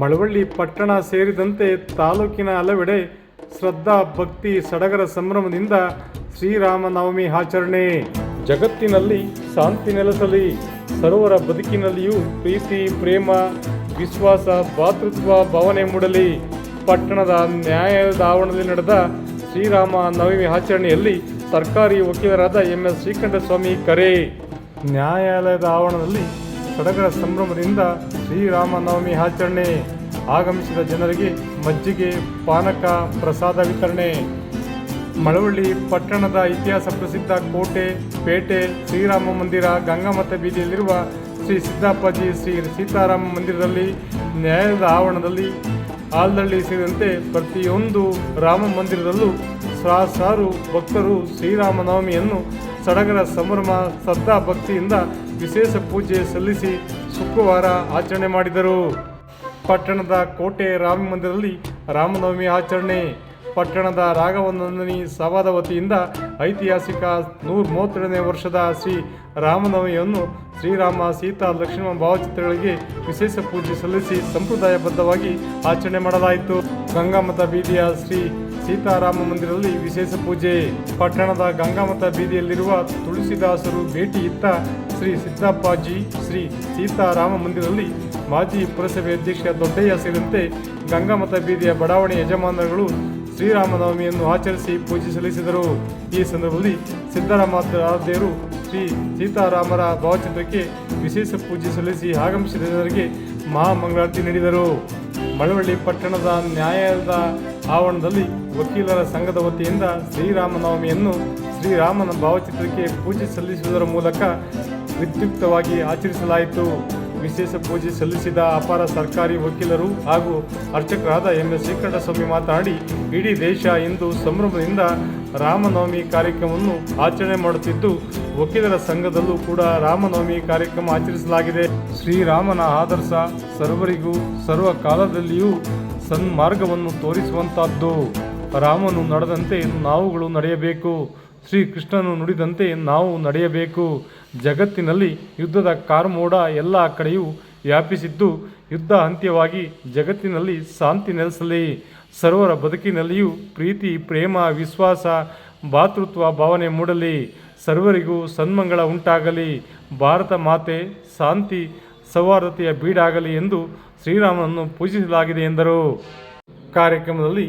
ಮಳವಳ್ಳಿ ಪಟ್ಟಣ ಸೇರಿದಂತೆ ತಾಲೂಕಿನ ಹಲವೆಡೆ ಶ್ರದ್ಧಾ ಭಕ್ತಿ ಸಡಗರ ಸಂಭ್ರಮದಿಂದ ಶ್ರೀರಾಮನವಮಿ ಆಚರಣೆ. ಜಗತ್ತಿನಲ್ಲಿ ಶಾಂತಿ ನೆಲೆಸಲಿ, ಸರ್ವರ ಬದುಕಿನಲ್ಲಿಯೂ ಪ್ರೀತಿ, ಪ್ರೇಮ, ವಿಶ್ವಾಸ, ಭಾತೃತ್ವ ಭಾವನೆ ಮೂಡಲಿ. ಪಟ್ಟಣದ ನ್ಯಾಯಾಲಯದ ಆವರಣದಲ್ಲಿ ನಡೆದ ಶ್ರೀರಾಮ ನವಮಿ ಆಚರಣೆಯಲ್ಲಿ ಸರ್ಕಾರಿ ವಕೀಲರಾದ MS ಶ್ರೀಕಂಠಸ್ವಾಮಿ ಕರೆ. ನ್ಯಾಯಾಲಯದ ಆವರಣದಲ್ಲಿ ಸಡಗರ ಸಂಭ್ರಮದಿಂದ ಶ್ರೀರಾಮನವಮಿ ಆಚರಣೆ. ಆಗಮಿಸಿದ ಜನರಿಗೆ ಮಜ್ಜಿಗೆ, ಪಾನಕ, ಪ್ರಸಾದ ವಿತರಣೆ. ಮಳವಳ್ಳಿ ಪಟ್ಟಣದ ಇತಿಹಾಸ ಪ್ರಸಿದ್ಧ ಕೋಟೆ, ಪೇಟೆ, ಶ್ರೀರಾಮ ಮಂದಿರ, ಗಂಗಾಮತ ಬೀದಿಯಲ್ಲಿರುವ ಶ್ರೀ ಸಿದ್ದಪ್ಪಾಜಿ ಶ್ರೀ ಸೀತಾರಾಮ ಮಂದಿರದಲ್ಲಿ, ನ್ಯಾಯಾಲಯದ ಆವರಣದಲ್ಲಿ, ಆಲ್ದಳ್ಳಿ ಸೇರಿದಂತೆ ಪ್ರತಿಯೊಂದು ರಾಮ ಮಂದಿರದಲ್ಲೂ ಸಹಸ್ರಾರು ಭಕ್ತರು ಶ್ರೀರಾಮನವಮಿಯನ್ನು ಸಡಗರ ಸಂಭ್ರಮ ಶ್ರದ್ಧಾ ಭಕ್ತಿಯಿಂದ ವಿಶೇಷ ಪೂಜೆ ಸಲ್ಲಿಸಿ ಶುಕ್ರವಾರ ಆಚರಣೆ ಮಾಡಿದರು. ಪಟ್ಟಣದ ಕೋಟೆ ರಾಮ ಮಂದಿರದಲ್ಲಿ ರಾಮನವಮಿ ಆಚರಣೆ. ಪಟ್ಟಣದ ರಾಘವನಂದಿನಿ ಸಭಾದ ವತಿಯಿಂದ ಐತಿಹಾಸಿಕ 132ನೇ ವರ್ಷದ ಶ್ರೀ ರಾಮನವಮಿಯನ್ನು ಶ್ರೀರಾಮ, ಸೀತಾ, ಲಕ್ಷ್ಮಣ ಭಾವಚಿತ್ರಗಳಿಗೆ ವಿಶೇಷ ಪೂಜೆ ಸಲ್ಲಿಸಿ ಸಂಪ್ರದಾಯಬದ್ಧವಾಗಿ ಆಚರಣೆ ಮಾಡಲಾಯಿತು. ಗಂಗಾಮತ ಬೀದಿಯ ಶ್ರೀ ಸೀತಾರಾಮ ಮಂದಿರದಲ್ಲಿ ವಿಶೇಷ ಪೂಜೆ. ಪಟ್ಟಣದ ಗಂಗಾಮತ ಬೀದಿಯಲ್ಲಿರುವ ತುಳಸಿದಾಸರು ಭೇಟಿ ಇತ್ತ ಶ್ರೀ ಸಿದ್ದಪ್ಪಾಜಿ ಶ್ರೀ ಸೀತಾರಾಮ ಮಂದಿರದಲ್ಲಿ ಮಾಜಿ ಪುರಸಭೆ ಅಧ್ಯಕ್ಷ ದೊಡ್ಡಯ್ಯ ಸೇರಿದಂತೆ ಗಂಗಾಮತ ಬೀದಿಯ ಬಡಾವಣೆ ಯಜಮಾನರುಗಳು ಶ್ರೀರಾಮನವಮಿಯನ್ನು ಆಚರಿಸಿ ಪೂಜೆ ಸಲ್ಲಿಸಿದರು. ಈ ಸಂದರ್ಭದಲ್ಲಿ ಸಿದ್ದರಾಮದೇವರು ಶ್ರೀ ಸೀತಾರಾಮರ ಭಾವಚಿತ್ರಕ್ಕೆ ವಿಶೇಷ ಪೂಜೆ ಸಲ್ಲಿಸಿ ಆಗಮಿಸಿದ ಜನರಿಗೆ ಮಹಾಮಂಗಳಾರತಿ ನೀಡಿದರು. ಮಳವಳ್ಳಿ ಪಟ್ಟಣದ ನ್ಯಾಯಾಲಯದ ಆವರಣದಲ್ಲಿ ವಕೀಲರ ಸಂಘದ ವತಿಯಿಂದ ಶ್ರೀರಾಮನವಮಿಯನ್ನು ಶ್ರೀರಾಮನ ಭಾವಚಿತ್ರಕ್ಕೆ ಪೂಜೆ ಸಲ್ಲಿಸುವುದರ ಮೂಲಕ ವಿದ್ಯುಕ್ತವಾಗಿ ಆಚರಿಸಲಾಯಿತು. ವಿಶೇಷ ಪೂಜೆ ಸಲ್ಲಿಸಿದ ಅಪಾರ ಸರ್ಕಾರಿ ವಕೀಲರು ಹಾಗೂ ಅರ್ಚಕರಾದ MS ಶ್ರೀಕಂಠಸ್ವಾಮಿ ಮಾತನಾಡಿ, ಇಡೀ ದೇಶ ಇಂದು ಸಂಭ್ರಮದಿಂದ ರಾಮನವಮಿ ಕಾರ್ಯಕ್ರಮವನ್ನು ಆಚರಣೆ ಮಾಡುತ್ತಿದ್ದು, ವಕೀಲರ ಸಂಘದಲ್ಲೂ ಕೂಡ ರಾಮನವಮಿ ಕಾರ್ಯಕ್ರಮ ಆಚರಿಸಲಾಗಿದೆ. ಶ್ರೀರಾಮನ ಆದರ್ಶ ಸರ್ವರಿಗೂ ಸರ್ವ ಕಾಲದಲ್ಲಿಯೂ ಸನ್ಮಾರ್ಗವನ್ನು ತೋರಿಸುವಂತಹದ್ದು. ರಾಮನು ನಡೆದಂತೆ ನಾವುಗಳು ನಡೆಯಬೇಕು, ಶ್ರೀಕೃಷ್ಣನು ನುಡಿದಂತೆ ನಾವು ನಡೆಯಬೇಕು. ಜಗತ್ತಿನಲ್ಲಿ ಯುದ್ಧದ ಕಾರ್ಮೋಡ ಎಲ್ಲ ಕಡೆಯೂ ವ್ಯಾಪಿಸಿದ್ದು, ಯುದ್ಧ ಅಂತ್ಯವಾಗಿ ಜಗತ್ತಿನಲ್ಲಿ ಶಾಂತಿ ನೆಲೆಸಲಿ, ಸರ್ವರ ಬದುಕಿನಲ್ಲಿಯೂ ಪ್ರೀತಿ, ಪ್ರೇಮ, ವಿಶ್ವಾಸ, ಭಾತೃತ್ವ ಭಾವನೆ ಮೂಡಲಿ, ಸರ್ವರಿಗೂ ಸನ್ಮಂಗಳ ಉಂಟಾಗಲಿ, ಭಾರತ ಮಾತೆ ಶಾಂತಿ ಸೌಹಾರ್ದತೆಯ ಬೀಡಾಗಲಿ ಎಂದು ಶ್ರೀರಾಮನನ್ನು ಪೂಜಿಸಲಾಗಿದೆ ಎಂದರು. ಕಾರ್ಯಕ್ರಮದಲ್ಲಿ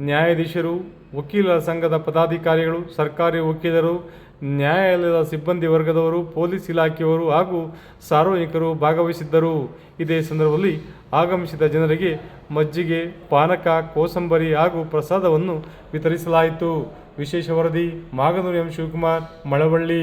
ನ್ಯಾಯಾಧೀಶರು, ವಕೀಲರ ಸಂಘದ ಪದಾಧಿಕಾರಿಗಳು, ಸರ್ಕಾರಿ ವಕೀಲರು, ನ್ಯಾಯಾಲಯದ ಸಿಬ್ಬಂದಿ ವರ್ಗದವರು, ಪೊಲೀಸ್ ಇಲಾಖೆಯವರು ಹಾಗೂ ಸಾರ್ವಜನಿಕರು ಭಾಗವಹಿಸಿದ್ದರು. ಇದೇ ಸಂದರ್ಭದಲ್ಲಿ ಆಗಮಿಸಿದ ಜನರಿಗೆ ಮಜ್ಜಿಗೆ, ಪಾನಕ, ಕೋಸಂಬರಿ ಹಾಗೂ ಪ್ರಸಾದವನ್ನು ವಿತರಿಸಲಾಯಿತು. ವಿಶೇಷ ವರದಿ ಮಾಗನೂರು M. ಶಿವಕುಮಾರ್, ಮಳವಳ್ಳಿ.